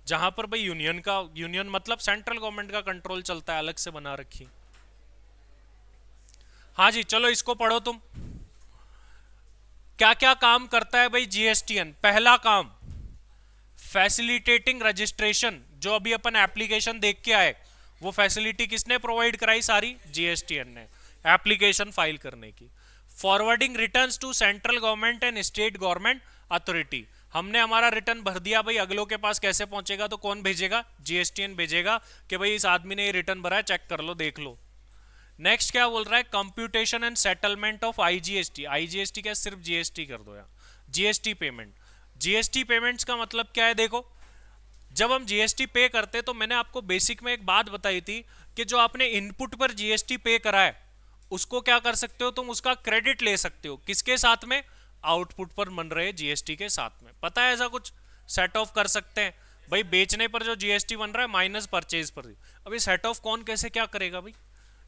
जहां पर भाई यूनियन मतलब सेंट्रल गवर्नमेंट का कंट्रोल चलता है, अलग से बना रखी। हाँ जी, चलो इसको पढ़ो तुम। क्या क्या काम करता है भाई जीएसटीएन? पहला काम, फैसिलिटेटिंग रजिस्ट्रेशन। जो अभी अपन एप्लीकेशन देख के आए, वो फैसिलिटी किसने प्रोवाइड कराई? सारी जीएसटीएन ने, एप्लीकेशन फाइल करने की। Forwarding returns to central government and state government authority. हमने हमारा रिटर्न भर दिया भाई, अगलों के पास कैसे पहुंचेगा? तो कौन भेजेगा? जीएसटीएन भेजेगा कि भाई इस आदमी ने ये रिटर्न भरा है, चेक कर लो, देख लो। नेक्स्ट क्या बोल रहा है? Computation and settlement of IGST. IGST क्या? सिर्फ जीएसटी कर दो यार, जीएसटी पेमेंट। जीएसटी पेमेंट्स का मतलब क्या है? देखो जब हम जीएसटी पे करते तो मैंने आपको बेसिक में एक बात बताई थी कि जो आपने इनपुट पर जीएसटी पे करा है उसको क्या कर सकते हो तुम? उसका क्रेडिट ले सकते हो। किसके साथ में? आउटपुट पर बन रहे जीएसटी के साथ में। पता है ऐसा कुछ सेट ऑफ कर सकते हैं भाई? बेचने पर जो जीएसटी बन रहा है माइनस परचेज पर। अभी सेट ऑफ कौन कैसे क्या करेगा भाई?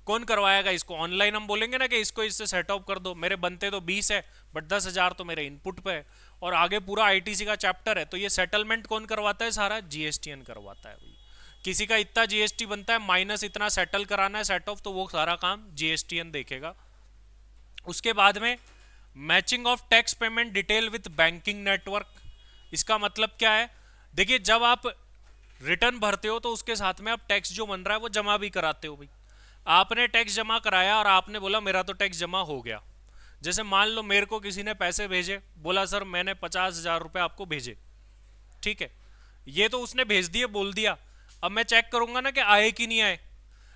कौन करवाएगा इसको? ऑनलाइन हम बोलेंगे ना कि इसको इससे सेट ऑफ कर दो, मेरे बनते तो 20 है बट 10,000 तो मेरे इनपुट पे है, और आगे पूरा आईटीसी का चैप्टर है। तो ये सेटलमेंट कौन करवाता है? सारा जीएसटीएन करवाता है भाई। किसी का इतना जीएसटी बनता है, माइनस इतना सेटल कराना है सेट ऑफ, तो वो सारा काम जीएसटीएन देखेगा। उसके बाद में matching of tax payment detail with banking network. इसका मतलब क्या है? देखिए जब आप रिटर्न भरते हो तो उसके साथ में आप टैक्स जो बन रहा है वो जमा भी कराते हो भाई। आपने टैक्स जमा कराया और आपने बोला मेरा तो टैक्स जमा हो गया। जैसे मान लो मेरे को किसी ने पैसे भेजे, बोला सर मैंने 50,000 रुपए आपको भेजे, ठीक है, ये तो उसने भेज दिए, बोल दिया। अब मैं चेक करूंगा ना कि आए कि नहीं आए।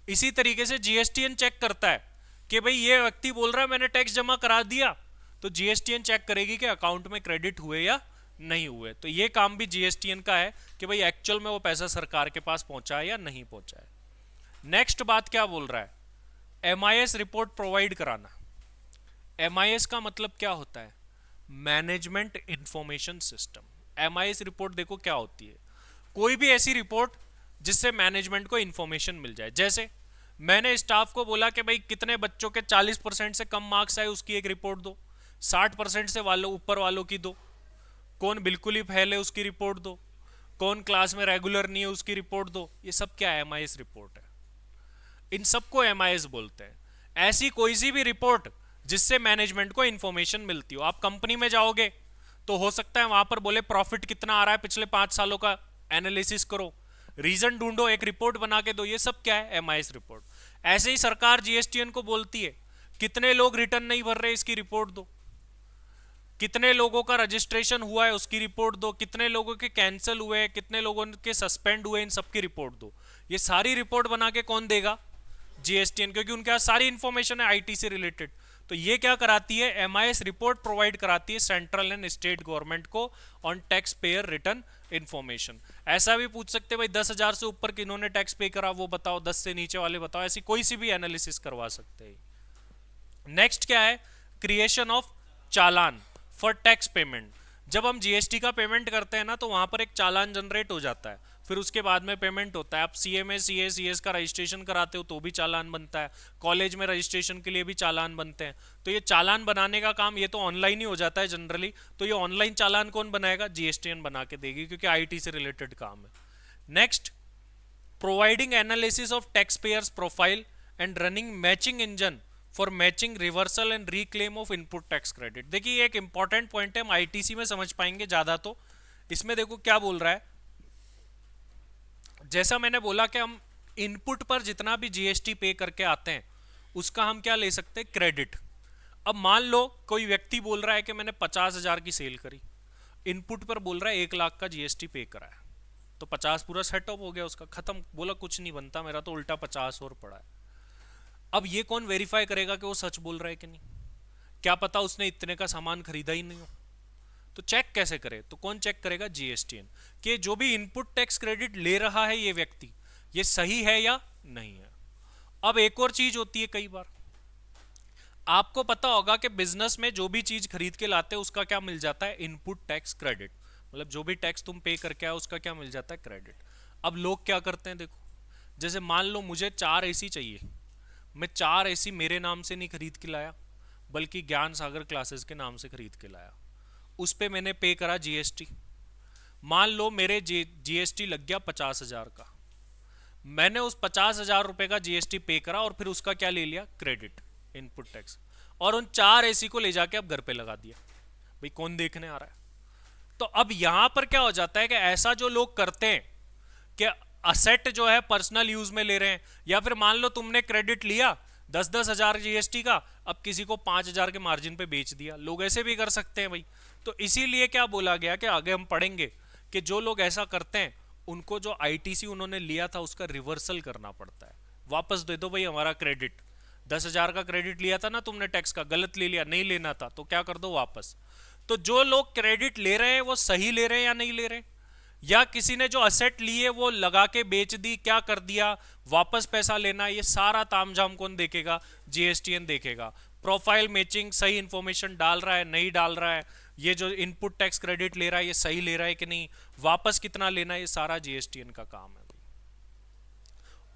इसी तरीके से जीएसटीएन चेक करता है कि भाई ये व्यक्ति बोल रहा है मैंने टैक्स जमा करा दिया, तो जीएसटीएन चेक करेगी कि अकाउंट में क्रेडिट हुए या नहीं हुए। तो ये काम भी जीएसटीएन का है कि भाई एक्चुअल में वो पैसा सरकार के पास पहुंचा है या नहीं पहुंचा है। नेक्स्ट बात क्या बोल रहा है? एमआईएस रिपोर्ट प्रोवाइड कराना। एमआईएस का मतलब क्या होता है? Management information system. MIS report देखो क्या होती है, कोई भी ऐसी रिपोर्ट जिससे मैनेजमेंट को इंफॉर्मेशन मिल जाए। जैसे मैंने स्टाफ को बोला कि भाई कितने बच्चों के 40% से कम मार्क्स आए उसकी एक रिपोर्ट दो, 60% से वालों ऊपर वालों की दो, कौन बिल्कुल ही फेल है उसकी रिपोर्ट दो, कौन क्लास में रेगुलर नहीं है उसकी रिपोर्ट दो। ये सब क्या है? एमआईएस रिपोर्ट है। इन सबको एमआईएस बोलते हैं। ऐसी कोई सी भी रिपोर्ट जिससे मैनेजमेंट को इंफॉर्मेशन मिलती हो। आप कंपनी में जाओगे तो हो सकता है वहां पर बोले प्रॉफिट कितना आ रहा है पिछले 5 सालों का एनालिसिस करो, रीजन ढूंढो, एक रिपोर्ट बना के दो। ये सब क्या है? MIS report. ऐसे ही सरकार जीएसटीएन को बोलती है कितने लोग रिटर्न नहीं भर रहे इसकी रिपोर्ट दो, कितने लोगों का रजिस्ट्रेशन हुआ है उसकी रिपोर्ट दो, कितने लोगों के कैंसिल हुए, कितने लोगों के सस्पेंड हुए, इन सबकी रिपोर्ट दो। ये सारी रिपोर्ट बना के कौन देगा? जीएसटीएन, क्योंकि उनके पास सारी इंफॉर्मेशन है आईटी से रिलेटेड। तो ये क्या कराती है? एमआईएस रिपोर्ट प्रोवाइड कराती है सेंट्रल एंड स्टेट गवर्नमेंट को on tax payer return information. ऐसा भी पूछ सकते हैं भाई 10,000 से ऊपर किन्होंने टैक्स पे करा वो बताओ, 10 से नीचे वाले बताओ, ऐसी कोई सी भी एनालिसिस करवा सकते हैं। नेक्स्ट क्या है? Creation of challan for tax payment. जब हम जीएसटी का पेमेंट करते हैं ना तो वहां पर एक चालान जनरेट हो जाता है, फिर उसके बाद में पेमेंट होता है। आप सीएमए सीएस का रजिस्ट्रेशन कराते हो तो भी चालान बनता है, कॉलेज में रजिस्ट्रेशन के लिए भी चालान बनते हैं। तो ये चालान बनाने का काम ये तो ऑनलाइन ही हो जाता है जनरली। तो ये ऑनलाइन चालान कौन बनाएगा? जीएसटीएन बना के देगी, क्योंकि आईटी से रिलेटेड काम है। Next, providing analysis of tax payers profile and running matching engine for matching reversal and reclaim of input tax credit. देखिए ये एक इंपॉर्टेंट पॉइंट है, हम आईटीसी में समझ पाएंगे ज्यादा। तो इसमें देखो क्या बोल रहा है, जैसा मैंने बोला कि हम इनपुट पर जितना भी जीएसटी पे करके आते हैं उसका हम क्या ले सकते हैं? क्रेडिट। अब मान लो कोई व्यक्ति बोल रहा है कि मैंने 50,000 की सेल करी, इनपुट पर बोल रहा है 1 लाख का जीएसटी पे करा है, तो 50 पूरा सेटअप हो गया उसका, खत्म। बोला कुछ नहीं बनता मेरा, तो उल्टा 50 और पड़ा है। अब ये कौन वेरीफाई करेगा कि वो सच बोल रहा है कि नहीं? क्या पता उसने इतने का सामान खरीदा ही नहीं हो, तो चेक कैसे करे? तो कौन चेक करेगा? जीएसटीएन। कि जो भी इनपुट टैक्स क्रेडिट ले रहा है ये व्यक्ति, ये सही है या नहीं है। अब एक और चीज होती है, कई बार आपको पता होगा कि बिजनेस में जो भी चीज खरीद के लाते हैं उसका क्या मिल जाता है? Input tax credit. मतलब जो भी टैक्स तुम पे करके आए उसका क्या मिल जाता है? क्रेडिट। अब लोग क्या करते हैं देखो, जैसे मान लो मुझे 4 एसी चाहिए, मैं 4 एसी मेरे नाम से नहीं खरीद के लाया बल्कि ज्ञान सागर क्लासेस के नाम से खरीद के लाया, उस पे मैंने पे करा जीएसटी। मान लो मेरे जीएसटी लग गया 50,000 का, मैंने उस 50,000 रुपए का जीएसटी पे करा और फिर उसका क्या ले लिया? Credit, input tax. और उन 4 एसी को ले जाके अब घर पे लगा दिया, भाई कौन देखने आ रहा है। तो अब यहां पर क्या हो जाता है कि ऐसा जो लोग करते हैं कि असेट जो है पर्सनल यूज में ले रहे हैं, या फिर मान लो तुमने क्रेडिट लिया 10,000 जीएसटी का, अब किसी को 5,000 के मार्जिन पे बेच दिया। लोग ऐसे भी कर सकते हैं भाई। तो इसीलिए क्या बोला गया कि आगे हम पढ़ेंगे कि जो लोग ऐसा करते हैं उनको जो आईटीसी उन्होंने लिया था उसका रिवर्सल करना पड़ता है, वापस दे दो भाई हमारा क्रेडिट। 10,000 का क्रेडिट लिया था ना तुमने टैक्स का, गलत ले लिया, नहीं लेना था, तो क्या कर दो? वापस। तो जो लोग क्रेडिट ले रहे हैं वो सही ले रहे हैं या नहीं ले रहे हैं, या किसी ने जो असेट लिए वो लगा के बेच दी, क्या कर दिया, वापस पैसा लेना, ये सारा तामझाम कौन देखेगा? जीएसटीएन देखेगा। प्रोफाइल मैचिंग, सही इंफॉर्मेशन डाल रहा है नहीं डाल रहा है, ये जो इनपुट टैक्स क्रेडिट ले रहा है ये सही ले रहा है कि नहीं, वापस कितना लेना है, ये सारा जीएसटीएन का काम है।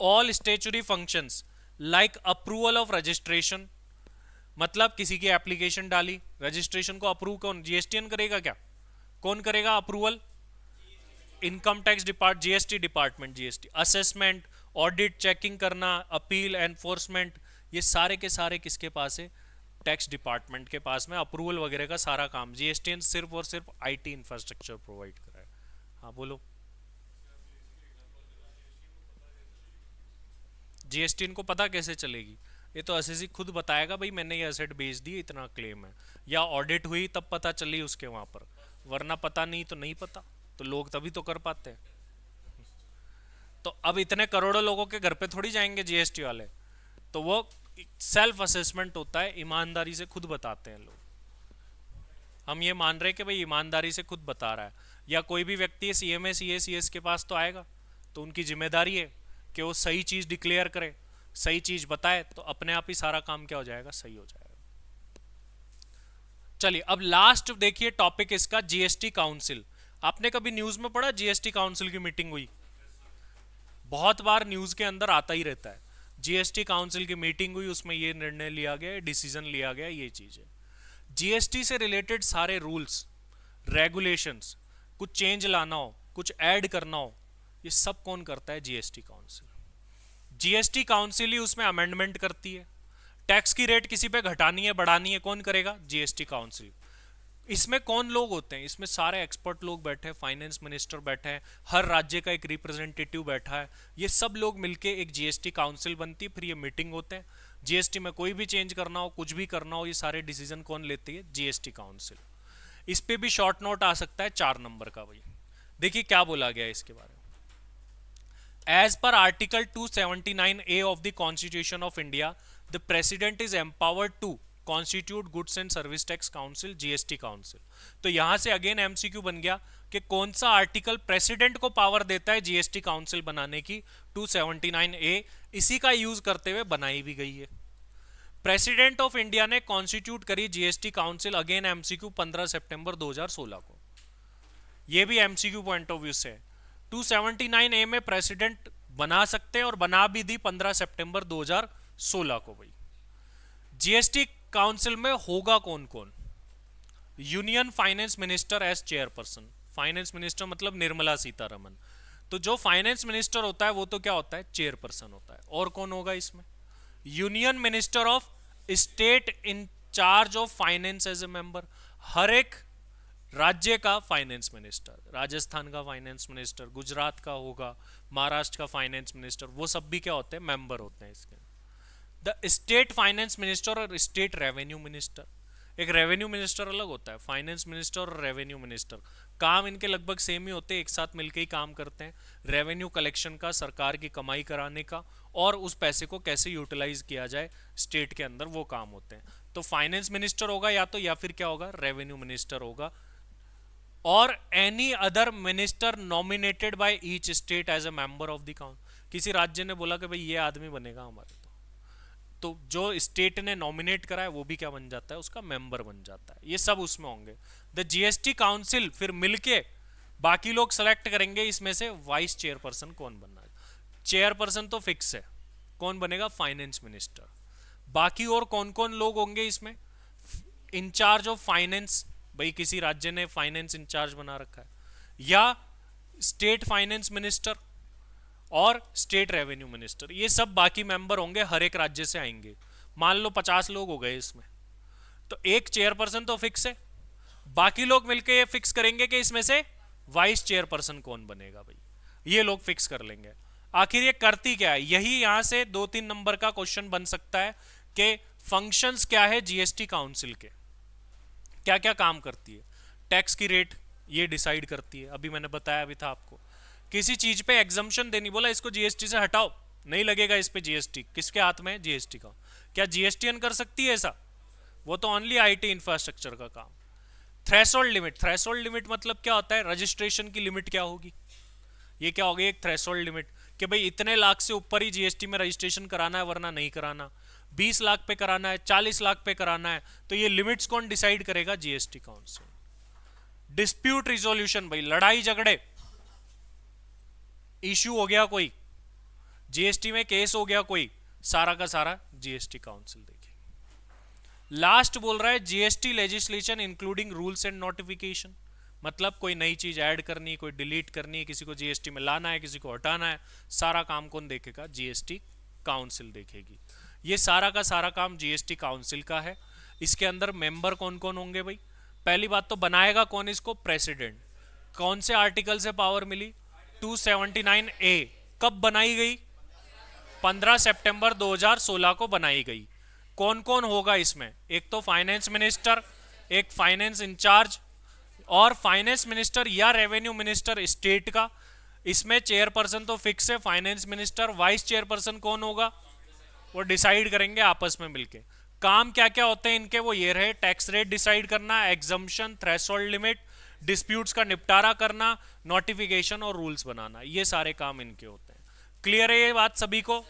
All statutory functions like approval of registration, मतलब किसी की एप्लीकेशन डाली, रजिस्ट्रेशन को अप्रूव कौन? जीएसटीएन करेगा क्या? कौन करेगा approval? Income tax depart, GST department, GST. Assessment, audit, checking करना, अपील, एनफोर्समेंट, ये सारे के सारे किसके पास है? टैक्स डिपार्टमेंट के पास में। अप्रूवल वगैरह का सारा काम जीएसटीएन सिर्फ और सिर्फ आईटी इंफ्रास्ट्रक्चर प्रोवाइड कर रहा है। हाँ बोलो। जीएसटीएन को पता कैसे चलेगी? ये तो एसएससी खुद बताएगा भाई मैंने ये एसेट बेच दी, इतना क्लेम है, या ऑडिट हुई तब पता चली उसके वहां पर, वरना पता नहीं तो नहीं पता। तो लोग तभी तो कर पाते हैं। तो अब इतने करोड़ों लोगों के घर पे थोड़ी जाएंगे जीएसटी वाले, तो वो सेल्फ असेसमेंट होता है, ईमानदारी से खुद बताते हैं लोग। हम ये मान रहे हैं कि भाई ईमानदारी से खुद बता रहा है, या कोई भी व्यक्ति सीएमए सीएस के पास तो आएगा, तो उनकी जिम्मेदारी है कि वो सही चीज डिक्लेयर करे, सही चीज बताए, तो अपने आप ही सारा काम क्या हो जाएगा? सही हो जाएगा। चलिए अब लास्ट देखिए टॉपिक इसका, जीएसटी काउंसिल। आपने कभी न्यूज में पढ़ा जीएसटी काउंसिल की मीटिंग हुई? बहुत बार न्यूज के अंदर आता ही रहता है, जीएसटी काउंसिल की मीटिंग हुई, उसमें ये निर्णय लिया गया, डिसीजन लिया गया, ये चीज है। जीएसटी से रिलेटेड सारे रूल्स रेगुलेशंस, कुछ चेंज लाना हो, कुछ ऐड करना हो, ये सब कौन करता है? GST council. जीएसटी काउंसिल ही उसमें अमेंडमेंट करती है, टैक्स की रेट किसी पे घटानी है बढ़ानी है, कौन करेगा? GST council. इसमें कौन लोग होते हैं? इसमें सारे एक्सपर्ट लोग बैठे हैं, फाइनेंस मिनिस्टर बैठे हैं, हर राज्य का एक रिप्रेजेंटेटिव बैठा है, ये सब लोग मिलके एक जीएसटी काउंसिल बनती है, फिर ये मीटिंग होते हैं। जीएसटी में कोई भी चेंज करना हो, कुछ भी करना हो, ये सारे डिसीजन कौन लेती है? GST council. इस पे भी शॉर्ट नोट आ सकता है 4 नंबर का। भाई देखिए क्या बोला गया है इसके बारे में। As per Article 279A of the Constitution of India, the President is empowered to constitute Goods and Service Tax Council, GST Council। तो यहां से अगेन एमसीक्यू बन गया कि कौन सा आर्टिकल प्रेसिडेंट को पावर देता है जीएसटी काउंसिल बनाने की? 279A। इसी का यूज करते हुए बनाई भी गई है। प्रेसिडेंट ऑफ इंडिया ने कॉन्स्टिट्यूट करी जीएसटी काउंसिल, अगेन एमसीक्यू 15 सितंबर 2016 को। यह भी एमसीक्यू पॉइंट ऑफ व्यू से है। 279A में प्रेसिडेंट बना सकते हैं और बना भी दी 15 सितंबर 2016 को। भाई जीएसटी काउंसिल में होगा कौन कौन? Union finance minister as chairperson. Finance minister मतलब निर्मला सीतारमन। तो जो फाइनेंस मिनिस्टर होता है वो तो क्या होता है? चेयरपर्सन होता है। और कौन होगा इसमें? Union minister of state in charge of finance as a member. हर एक राज्य का फाइनेंस मिनिस्टर, राजस्थान का फाइनेंस मिनिस्टर, गुजरात का होगा, महाराष्ट्र का फाइनेंस मिनिस्टर, वो सब भी क्या होते हैं? मेंबर होते हैं इसके। द स्टेट फाइनेंस मिनिस्टर और स्टेट रेवेन्यू मिनिस्टर। एक रेवेन्यू मिनिस्टर अलग होता है, फाइनेंस मिनिस्टर और रेवेन्यू मिनिस्टर काम इनके लगभग सेम ही होते हैं, एक साथ मिलकर ही काम करते हैं। रेवेन्यू कलेक्शन का, सरकार की कमाई कराने का, और उस पैसे को कैसे यूटिलाइज किया जाए स्टेट के अंदर, वो काम होते हैं। तो फाइनेंस मिनिस्टर होगा या फिर क्या होगा? रेवेन्यू मिनिस्टर होगा। और any other minister nominated by each state as a member of the council. किसी राज्य ने बोला कि भाई ये आदमी बनेगा हमारे, तो जो स्टेट ने नॉमिनेट करा है वो भी क्या बन जाता है? उसका मेंबर बन जाता है। ये सब उसमें होंगे। द जीएसटी काउंसिल फिर मिलके बाकी लोग सेलेक्ट करेंगे इसमें से वाइस चेयरपर्सन कौन बनना है। चेयरपर्सन तो फिक्स है, कौन बनेगा? Finance minister. बाकी और कौन कौन लोग होंगे इसमें? इंचार्ज ऑफ फाइनेंस, भाई किसी राज्य ने फाइनेंस इंचार्ज बना रखा है, या स्टेट फाइनेंस मिनिस्टर और स्टेट रेवेन्यू मिनिस्टर, ये सब बाकी मेंबर होंगे, हर एक राज्य से आएंगे। मान लो 50 लोग हो गए इसमें, तो एक चेयरपर्सन तो फिक्स है, बाकी लोग मिलकर ये फिक्स करेंगे कि इसमें से वाइस चेयरपर्सन कौन बनेगा। भाई ये लोग फिक्स कर लेंगे। आखिर ये करती क्या है? यही यहां से 2-3 नंबर का क्वेश्चन बन सकता है कि फंक्शंस क्या है जीएसटी काउंसिल के, क्या क्या काम करती है। टैक्स की रेट ये डिसाइड करती है, अभी मैंने बताया भी था आपको। किसी चीज पे एग्जम्पशन देनी, बोला इसको जीएसटी से हटाओ, नहीं लगेगा इस पे जीएसटी, किसके हाथ में है? जीएसटी का। क्या जीएसटीएन कर सकती है ऐसा? वो तो ओनली आईटी इंफ्रास्ट्रक्चर का काम। थ्रेशोल्ड लिमिट, थ्रेशोल्ड लिमिट मतलब क्या होता है? रजिस्ट्रेशन की लिमिट क्या होगी? ये क्या होगी? एक थ्रेशोल्ड लिमिट कि भाई इतने लाख से ऊपर ही जीएसटी में रजिस्ट्रेशन कराना है, वरना नहीं कराना। 20 लाख पे कराना है, 40 लाख पे कराना है, तो ये लिमिट्स कौन डिसाइड करेगा? GST council. डिस्प्यूट रिजोल्यूशन, भाई लड़ाई झगड़े, इश्यू हो गया कोई, जीएसटी में केस हो गया कोई, सारा का सारा जीएसटी काउंसिल देखेगा। लास्ट बोल रहा है GST legislation including rules and notification, मतलब कोई नई चीज ऐड करनी है, कोई डिलीट करनी है, किसी को जीएसटी में लाना है, किसी को हटाना है, सारा काम कौन देखेगा? जीएसटी काउंसिल देखेगी। ये सारा का सारा काम जीएसटी काउंसिल का है। इसके अंदर मेंबर कौन कौन होंगे? भाई पहली बात तो बनाएगा कौन इसको? प्रेसिडेंट। कौन से आर्टिकल से पावर मिली? 279A। कब बनाई गई? 15 सितंबर 2016 को बनाई गई। कौन कौन होगा इसमें? एक तो फाइनेंस मिनिस्टर, एक फाइनेंस इंचार्ज, और फाइनेंस मिनिस्टर या रेवेन्यू मिनिस्टर स्टेट का। इसमें चेयरपर्सन तो फिक्स है, फाइनेंस मिनिस्टर। वाइस चेयरपर्सन कौन होगा? वो डिसाइड करेंगे आपस में मिलके। काम क्या क्या होते हैं इनके, वो ये रहे: टैक्स रेट डिसाइड करना, एग्जम्पशन, थ्रेशोल्ड लिमिट, डिस्प्यूट्स का निपटारा करना, नोटिफिकेशन और रूल्स बनाना, ये सारे काम इनके होते हैं। क्लियर है ये बात सभी को?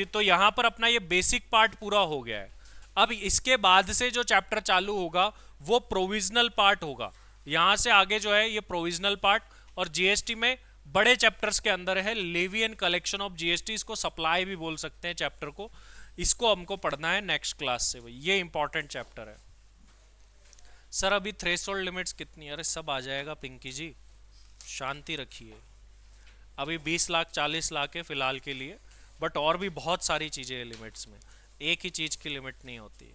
तो यहां पर अपना ये बेसिक पार्ट पूरा हो गया है। अब इसके बाद से जो चैप्टर चालू होगा वो प्रोविजनल पार्ट होगा। यहां से आगे जो है ये प्रोविजनल पार्ट, और जीएसटी में बड़े चैप्टर्स के अंदर है levy and collection of GST, इसको सप्लाई भी बोल सकते हैं चैप्टर को। इसको हमको पढ़ना है नेक्स्ट क्लास से, भाई ये इंपॉर्टेंट चैप्टर है। सर अभी थ्रेशोल्ड लिमिट्स कितनी? अरे सब आ जाएगा पिंकी जी, शांति रखिए। अभी 20 लाख 40 लाख है फिलहाल के लिए, बट और भी बहुत सारी चीजें हैं लिमिट्स में। एक ही चीज की लिमिट नहीं होती।